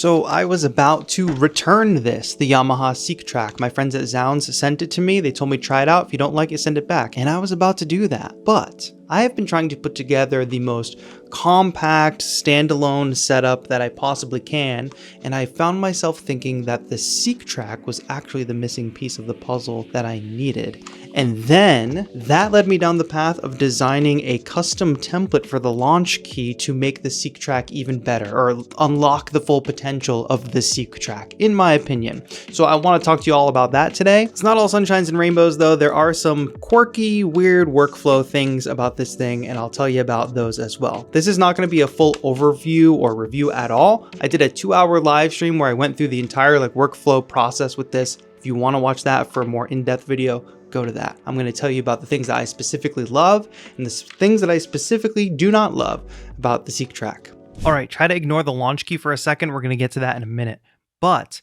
So I was about to return this, the Yamaha SEQTRAK. My friends at Zounds sent it to me. They told me try it out. If you don't like it, send it back. And I was about to do that. But I have been trying to put together the most compact, standalone setup that I possibly can. And I found myself thinking that the SEQTRAK was actually the missing piece of the puzzle that I needed. And then that led me down the path of designing a custom template for the Launchkey to make the SEQTRAK even better, or unlock the full potential of the SEQTRAK, in my opinion. So I want to talk to you all about that today. It's not all sunshines and rainbows though. There are some quirky, weird workflow things about this thing, and I'll tell you about those as well. This is not going to be a full overview or review at all. I did a 2-hour live stream where I went through the entire workflow process with this. If you want to watch that for a more in-depth video, go to that. I'm going to tell you about the things that I specifically love and the things that I specifically do not love about the SEQTRAK. All right, try to ignore the Launchkey for a second. We're going to get to that in a minute. But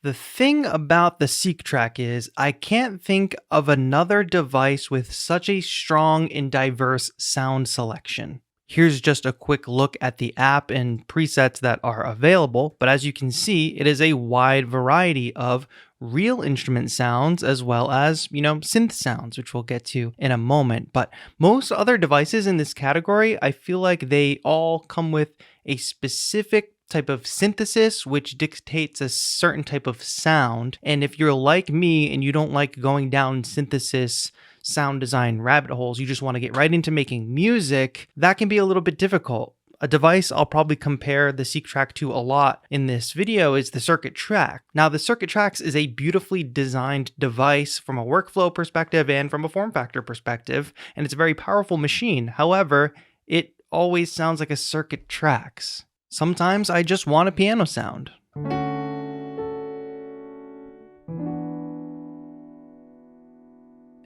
the thing about the SEQTRAK is I can't think of another device with such a strong and diverse sound selection. Here's just a quick look at the app and presets that are available, but as you can see, it is a wide variety of real instrument sounds as well as, synth sounds, which we'll get to in a moment. But most other devices in this category, I feel like they all come with a specific type of synthesis, which dictates a certain type of sound. And if you're like me and you don't like going down synthesis sound design rabbit holes, you just want to get right into making music, that can be a little bit difficult. A device I'll probably compare the SEQTRAK to a lot in this video is the SEQTRAK. Now, the SEQTRAK is a beautifully designed device from a workflow perspective and from a form factor perspective, and it's a very powerful machine. However, it always sounds like a SEQTRAK. Sometimes I just want a piano sound.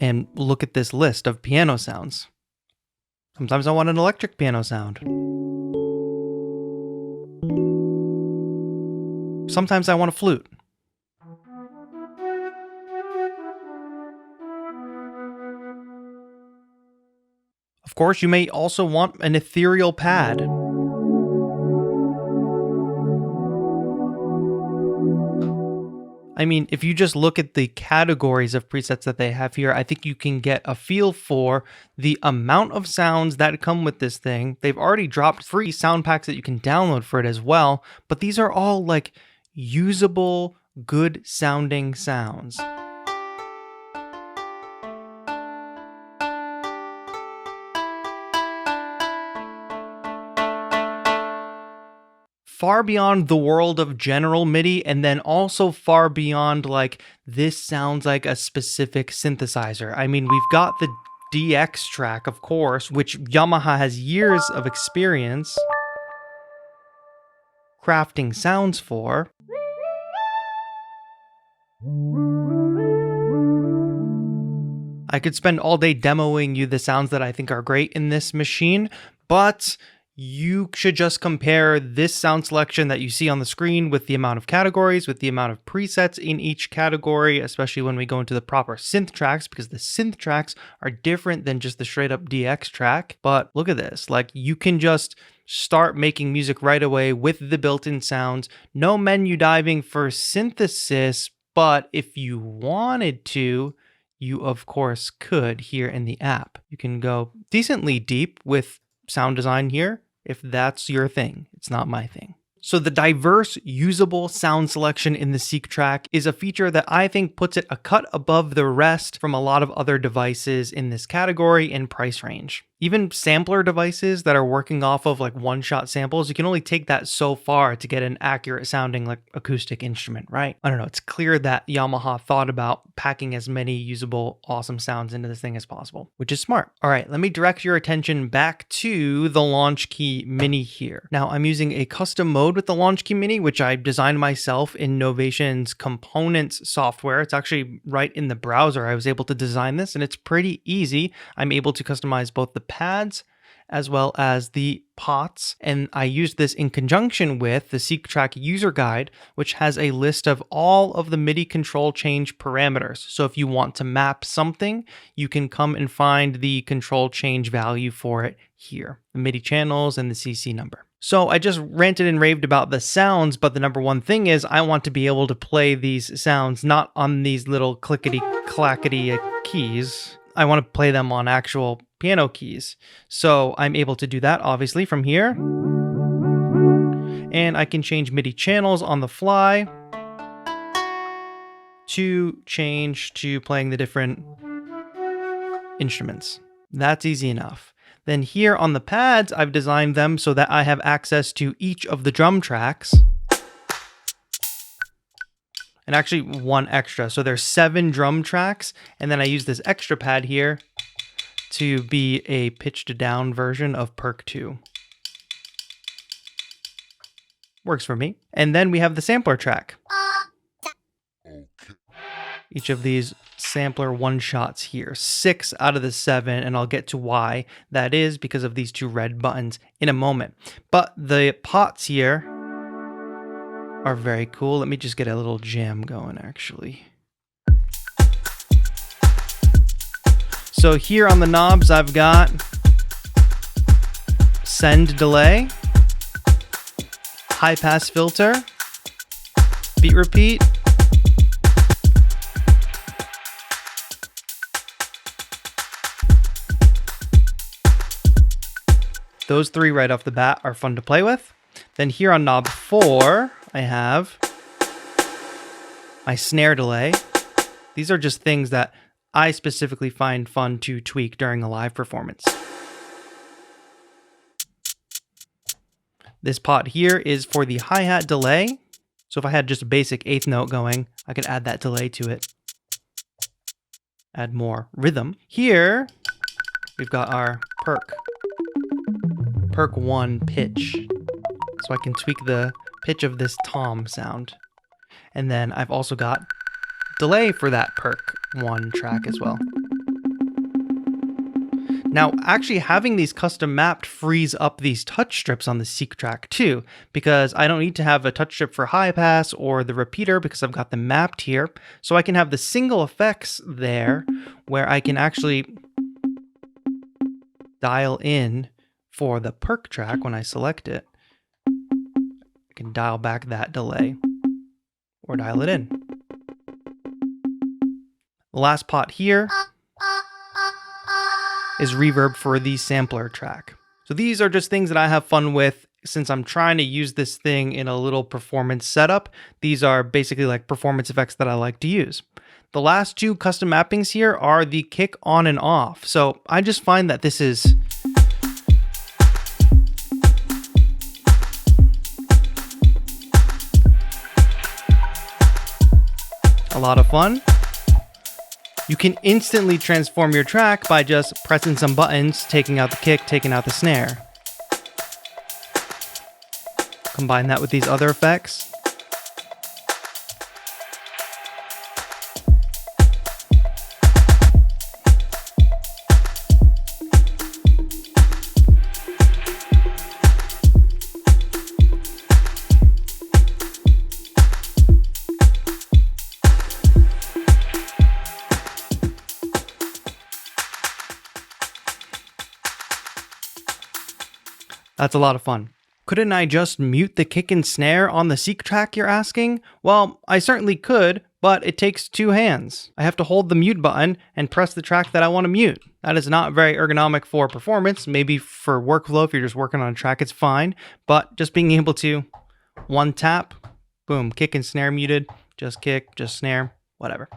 And look at this list of piano sounds. Sometimes I want an electric piano sound. Sometimes I want a flute. Of course, you may also want an ethereal pad. I mean, if you just look at the categories of presets that they have here, I think you can get a feel for the amount of sounds that come with this thing. They've already dropped free sound packs that you can download for it as well, but these are all usable, good sounding sounds. Far beyond the world of general MIDI, and then also far beyond this sounds like a specific synthesizer. I mean, we've got the DX track, of course, which Yamaha has years of experience crafting sounds for. I could spend all day demoing you the sounds that I think are great in this machine, but you should just compare this sound selection that you see on the screen with the amount of categories, with the amount of presets in each category, especially when we go into the proper synth tracks, because the synth tracks are different than just the straight up DX track. But look at this, you can just start making music right away with the built-in sounds. No menu diving for synthesis, but if you wanted to, you of course could here in the app. You can go decently deep with sound design here if that's your thing. It's not my thing. So the diverse, usable sound selection in the SEQTRAK is a feature that I think puts it a cut above the rest from a lot of other devices in this category and price range. Even sampler devices that are working off of one-shot samples, you can only take that so far to get an accurate sounding acoustic instrument, right? I don't know. It's clear that Yamaha thought about packing as many usable, awesome sounds into this thing as possible, which is smart. All right, let me direct your attention back to the Launchkey Mini here. Now, I'm using a custom mode with the Launchkey Mini, which I designed myself in Novation's components software. It's actually right in the browser. I was able to design this, and it's pretty easy. I'm able to customize both the pads as well as the pots, and I used this in conjunction with the SEQTRAK user guide, which has a list of all of the MIDI control change parameters. So if you want to map something, you can come and find the control change value for it here, the MIDI channels and the CC number. So I just ranted and raved about the sounds, but the number one thing is I want to be able to play these sounds not on these little clickety-clackety keys. I want to play them on actual piano keys. So I'm able to do that, obviously, from here. And I can change MIDI channels on the fly to change to playing the different instruments. That's easy enough. Then here on the pads, I've designed them so that I have access to each of the drum tracks. And actually one extra. So there's 7 drum tracks. And then I use this extra pad here to be a pitched down version of perk 2. Works for me. And then we have the sampler track. Each of these sampler one-shots here. 6 out of the 7, and I'll get to why that is because of these 2 red buttons in a moment. But the pots here are very cool. Let me just get a little jam going, actually. So here on the knobs, I've got send delay, high pass filter, beat repeat, those 3 right off the bat are fun to play with. Then here on knob 4, I have my snare delay. These are just things that I specifically find fun to tweak during a live performance. This pot here is for the hi-hat delay. So if I had just a basic 8th note going, I could add that delay to it. Add more rhythm. Here, we've got our perk 1 pitch. So I can tweak the pitch of this tom sound. And then I've also got delay for that perk 1 track as well. Now, actually having these custom mapped frees up these touch strips on the SEQTRAK too, because I don't need to have a touch strip for high pass or the repeater because I've got them mapped here. So I can have the single effects there where I can actually dial in for the perk track when I select it. I can dial back that delay or dial it in. The last pot here is reverb for the sampler track. So these are just things that I have fun with since I'm trying to use this thing in a little performance setup. These are basically like performance effects that I like to use. The last 2 custom mappings here are the kick on and off. So I just find that this is a lot of fun. You can instantly transform your track by just pressing some buttons, taking out the kick, taking out the snare. Combine that with these other effects. That's a lot of fun. Couldn't I just mute the kick and snare on the SEQTRAK, you're asking? Well, I certainly could, but it takes 2 hands. I have to hold the mute button and press the track that I want to mute. That is not very ergonomic for performance. Maybe for workflow, if you're just working on a track, it's fine. But just being able to 1 tap, boom, kick and snare muted, just kick, just snare, whatever.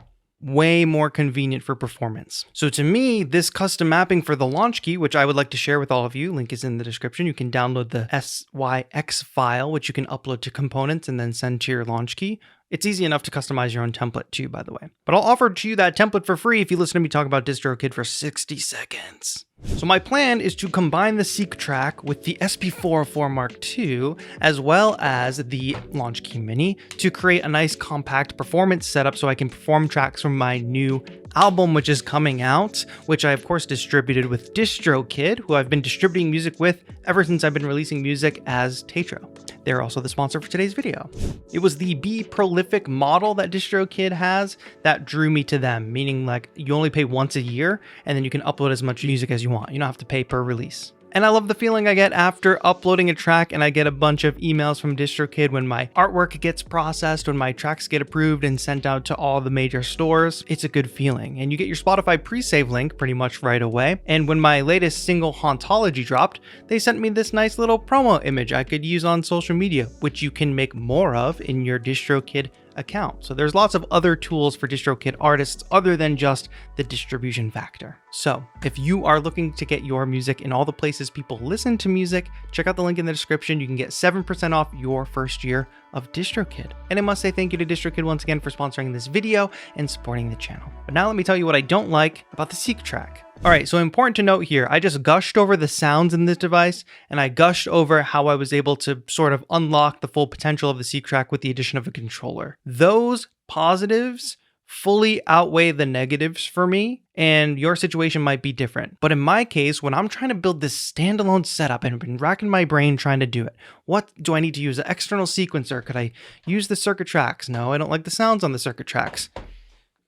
Way more convenient for performance. So to me, this custom mapping for the Launchkey, which I would like to share with all of you, link is in the description. You can download the SYX file, which you can upload to components and then send to your Launchkey. It's easy enough to customize your own template too, by the way. But I'll offer to you that template for free if you listen to me talk about DistroKid for 60 seconds. So my plan is to combine the SEQTRAK with the SP404 Mark II, as well as the Launchkey Mini, to create a nice compact performance setup so I can perform tracks from my new album, which is coming out, which I of course distributed with DistroKid, who I've been distributing music with ever since I've been releasing music as TAETRO. They're also the sponsor for today's video. It was the Be Prolific model that DistroKid has that drew me to them, meaning like you only pay once a year and then you can upload as much music as you want. You don't have to pay per release. And I love the feeling I get after uploading a track and I get a bunch of emails from DistroKid when my artwork gets processed, when my tracks get approved and sent out to all the major stores. It's a good feeling. And you get your Spotify pre-save link pretty much right away. And when my latest single Hauntology dropped, they sent me this nice little promo image I could use on social media, which you can make more of in your DistroKid account. So there's lots of other tools for DistroKid artists other than just the distribution factor. So if you are looking to get your music in all the places people listen to music, check out the link in the description. You can get 7% off your first year of DistroKid. And I must say thank you to DistroKid once again for sponsoring this video and supporting the channel. But now let me tell you what I don't like about the SEQTRAK. All right, so important to note here, I just gushed over the sounds in this device, and I gushed over how I was able to sort of unlock the full potential of the SEQTRAK with the addition of a controller. Those positives fully outweigh the negatives for me, and your situation might be different. But in my case, when I'm trying to build this standalone setup and I've been racking my brain trying to do it, what do I need to use? An external sequencer? Could I use the circuit tracks? No, I don't like the sounds on the circuit tracks.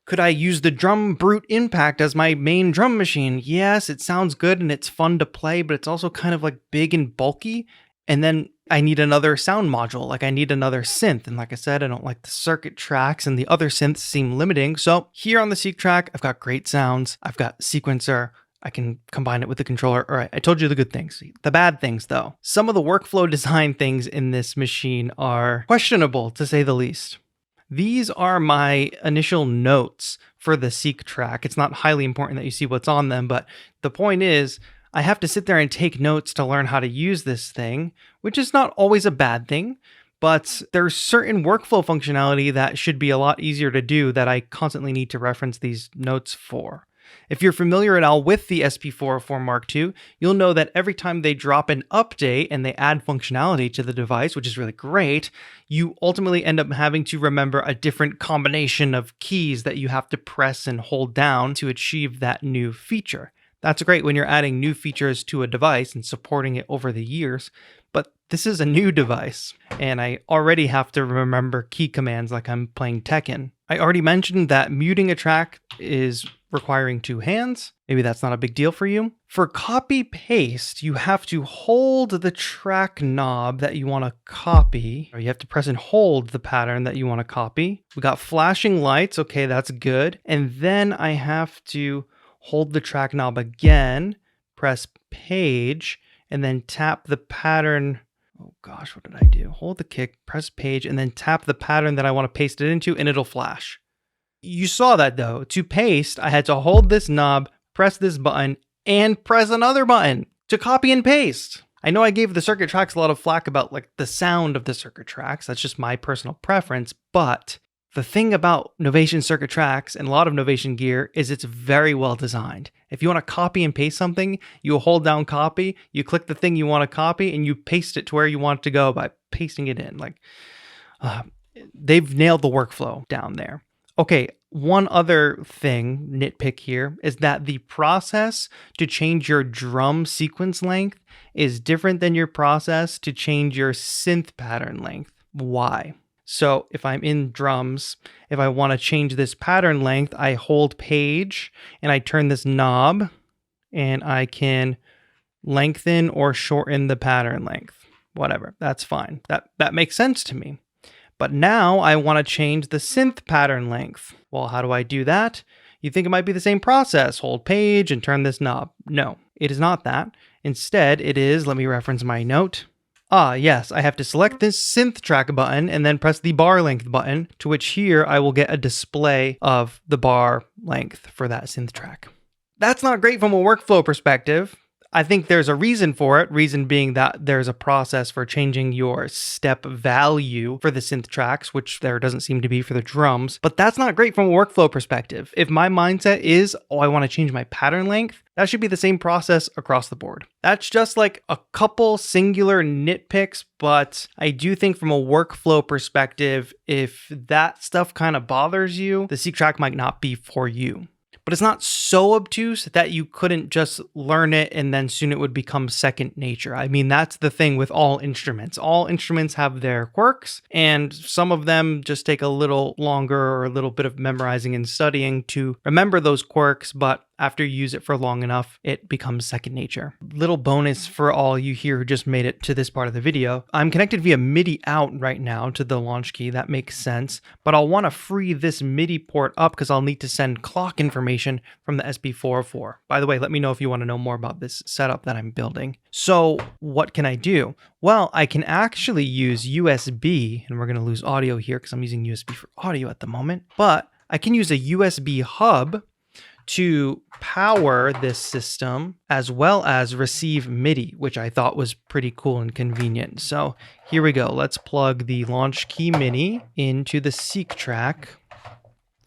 Could I use the Drum Brute Impact as my main drum machine? Yes, it sounds good and it's fun to play, but it's also kind of like big and bulky. And then I need another sound module, like I need another synth. And like I said, I don't like the circuit tracks and the other synths seem limiting. So here on the SEQTRAK, I've got great sounds. I've got sequencer. I can combine it with the controller. All right, I told you the good things. The bad things though. Some of the workflow design things in this machine are questionable to say the least. These are my initial notes for the SEQTRAK. It's not highly important that you see what's on them, but the point is I have to sit there and take notes to learn how to use this thing, which is not always a bad thing, but there's certain workflow functionality that should be a lot easier to do that I constantly need to reference these notes for. If you're familiar at all with the SP404 Mark II, you'll know that every time they drop an update and they add functionality to the device, which is really great, you ultimately end up having to remember a different combination of keys that you have to press and hold down to achieve that new feature. That's great when you're adding new features to a device and supporting it over the years, but this is a new device, and I already have to remember key commands like I'm playing Tekken. I already mentioned that muting a track is requiring two hands. Maybe that's not a big deal for you. For copy paste, you have to hold the track knob that you want to copy, or you have to press and hold the pattern that you want to copy. We got flashing lights. Okay, that's good. And then I have to hold the track knob again, press page, and then tap the pattern. Oh gosh, what did I do? Hold the kick, press page, and then tap the pattern that I want to paste it into, and it'll flash. You saw that though. To paste, I had to hold this knob, press this button, and press another button to copy and paste. I know I gave the circuit tracks a lot of flack about like the sound of the circuit tracks. That's just my personal preference, but the thing about Novation circuit tracks and a lot of Novation gear is it's very well designed. If you want to copy and paste something, you hold down copy, you click the thing you want to copy, and you paste it to where you want it to go by pasting it in. Like, they've nailed the workflow down there. Okay, one other thing, nitpick here, is that the process to change your drum sequence length is different than your process to change your synth pattern length. Why? So if I'm in drums, if I want to change this pattern length, I hold page and I turn this knob and I can lengthen or shorten the pattern length. Whatever, that's fine. That makes sense to me. But now I want to change the synth pattern length. Well, how do I do that? You think it might be the same process. Hold page and turn this knob. No, it is not that. Instead, it is, let me reference my note. Yes, I have to select this synth track button and then press the bar length button, to which here I will get a display of the bar length for that synth track. That's not great from a workflow perspective. I think there's a reason for it, reason being that there's a process for changing your step value for the synth tracks, which there doesn't seem to be for the drums, but that's not great from a workflow perspective. If my mindset is, oh, I want to change my pattern length, that should be the same process across the board. That's just like a couple singular nitpicks, but I do think from a workflow perspective, if that stuff kind of bothers you, the SEQTRAK might not be for you. But it's not so obtuse that you couldn't just learn it and then soon it would become second nature. I mean, that's the thing with all instruments. All instruments have their quirks, and some of them just take a little longer or a little bit of memorizing and studying to remember those quirks, but after you use it for long enough, it becomes second nature. Little bonus for all you here who just made it to this part of the video. I'm connected via MIDI out right now to the Launchkey. That makes sense, but I'll want to free this MIDI port up because I'll need to send clock information from the SP404. By the way, let me know if you want to know more about this setup that I'm building. So what can I do? Well, I can actually use USB, and we're going to lose audio here because I'm using USB for audio at the moment, but I can use a USB hub to power this system as well as receive MIDI, which I thought was pretty cool and convenient. So here we go. Let's plug the Launchkey Mini into the SEQTRAK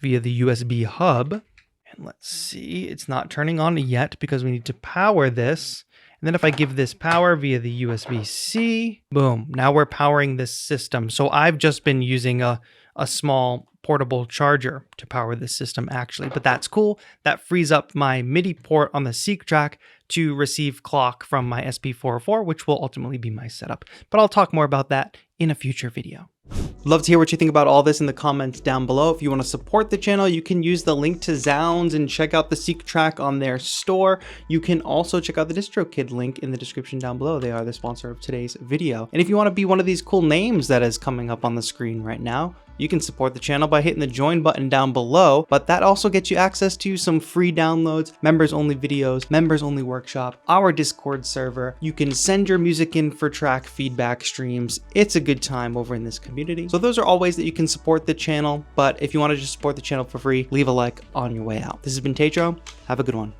via the USB hub. And let's see, it's not turning on yet because we need to power this. And then if I give this power via the USB-C, boom, now we're powering this system. So I've just been using a small portable charger to power this system actually, but that's cool. That frees up my MIDI port on the SEQTRAK to receive clock from my SP404, which will ultimately be my setup. But I'll talk more about that in a future video. Love to hear what you think about all this in the comments down below. If you want to support the channel, you can use the link to Zounds and check out the SEQTRAK on their store. You can also check out the DistroKid link in the description down below. They are the sponsor of today's video. And if you want to be one of these cool names that is coming up on the screen right now, you can support the channel by hitting the join button down below, but that also gets you access to some free downloads, members only videos, members only workshop, our Discord server. You can send your music in for track feedback streams. It's a good time over in this community. So those are all ways that you can support the channel, but if you want to just support the channel for free, leave a like on your way out. This has been TAETRO. Have a good one.